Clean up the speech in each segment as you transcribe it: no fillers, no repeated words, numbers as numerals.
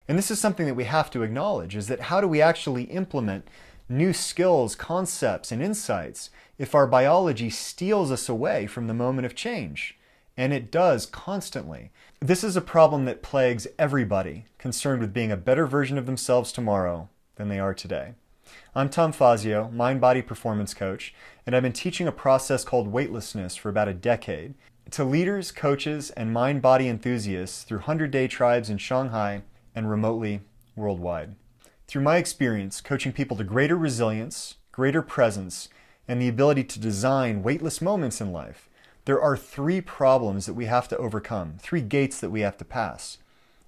And this is something that we have to acknowledge, is that how do we actually implement new skills, concepts, and insights if our biology steals us away from the moment of change? And it does constantly. This is a problem that plagues everybody concerned with being a better version of themselves tomorrow than they are today. I'm Tom Fazio, mind-body performance coach, and I've been teaching a process called weightlessness for about a decade to leaders, coaches, and mind-body enthusiasts through 100-day tribes in Shanghai and remotely worldwide. Through my experience coaching people to greater resilience, greater presence, and the ability to design weightless moments in life, there are 3 problems that we have to overcome, 3 gates that we have to pass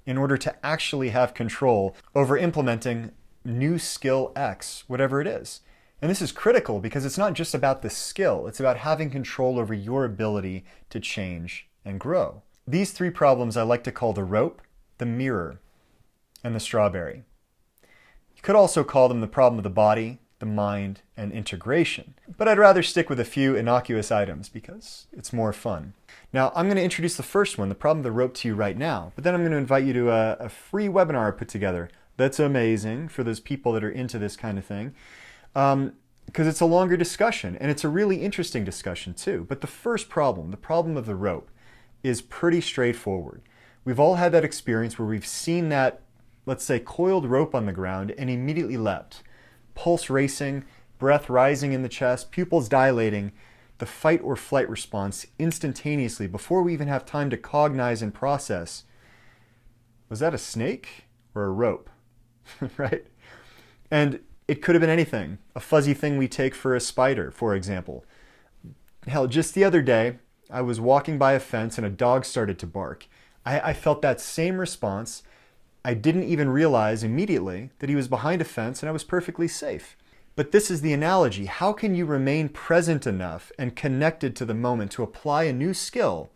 in order to actually have control over implementing new skill X, whatever it is. And this is critical because it's not just about the skill, it's about having control over your ability to change and grow. These 3 problems I like to call the rope, the mirror, and the strawberry. You could also call them the problem of the body, the mind, and integration. But I'd rather stick with a few innocuous items because it's more fun. Now, I'm going to introduce the first one, the problem of the rope, to you right now, but then I'm going to invite you to a free webinar I put together that's amazing for those people that are into this kind of thing, because it's a longer discussion, and it's a really interesting discussion too. But the first problem, the problem of the rope, is pretty straightforward. We've all had that experience where we've seen that, let's say, coiled rope on the ground and immediately leapt. Pulse racing, breath rising in the chest, pupils dilating, the fight or flight response instantaneously before we even have time to cognize and process. Was that a snake or a rope? Right? And it could have been anything. A fuzzy thing we take for a spider, for example. Hell, just the other day, I was walking by a fence and a dog started to bark. I felt that same response. I didn't even realize immediately that he was behind a fence and I was perfectly safe. But this is the analogy. How can you remain present enough and connected to the moment to apply a new skill,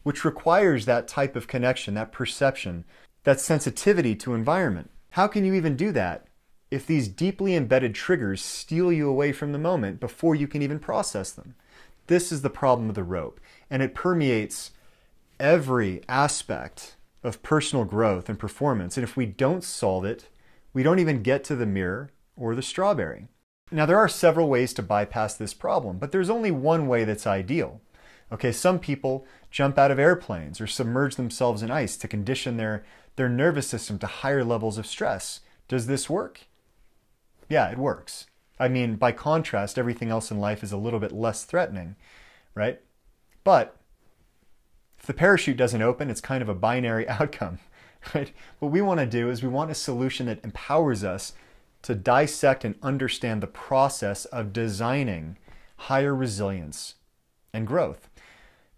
which requires that type of connection, that perception, that sensitivity to environment? How can you even do that if these deeply embedded triggers steal you away from the moment before you can even process them? This is the problem of the rope, and it permeates every aspect of personal growth and performance. And if we don't solve it, we don't even get to the mirror or the strawberry. Now, there are several ways to bypass this problem, but there's only one way that's ideal. Okay, some people jump out of airplanes or submerge themselves in ice to condition their nervous system to higher levels of stress. Does this work? Yeah, it works. I mean, by contrast, everything else in life is a little bit less threatening, right? But if the parachute doesn't open, it's kind of a binary outcome, right? What we want to do is we want a solution that empowers us to dissect and understand the process of designing higher resilience and growth.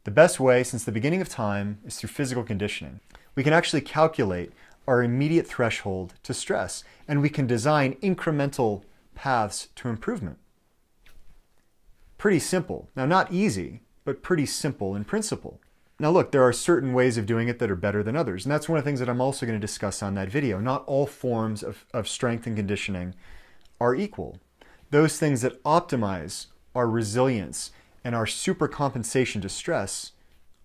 The best way since the beginning of time is through physical conditioning. We can actually calculate our immediate threshold to stress, and we can design incremental paths to improvement. Pretty simple. Now, not easy, but pretty simple in principle. Now look, there are certain ways of doing it that are better than others, and that's one of the things that I'm also going to discuss on that video. Not all forms of strength and conditioning are equal. Those things that optimize our resilience and our supercompensation to stress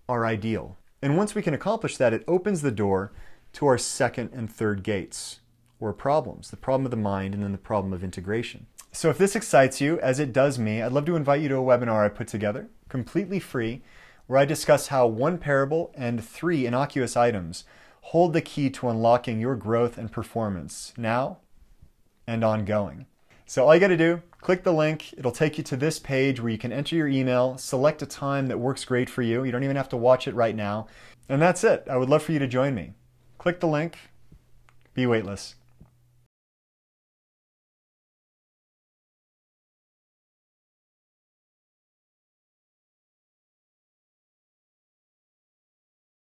are ideal. And once we can accomplish that, it opens the door to our second and third gates, or problems, the problem of the mind and then the problem of integration. So if this excites you, as it does me, I'd love to invite you to a webinar I put together, completely free, where I discuss how 1 parable and 3 innocuous items hold the key to unlocking your growth and performance now and ongoing. So all you got to do, click the link. It'll take you to this page where you can enter your email, select a time that works great for you. You don't even have to watch it right now. And that's it. I would love for you to join me. Click the link. Be weightless.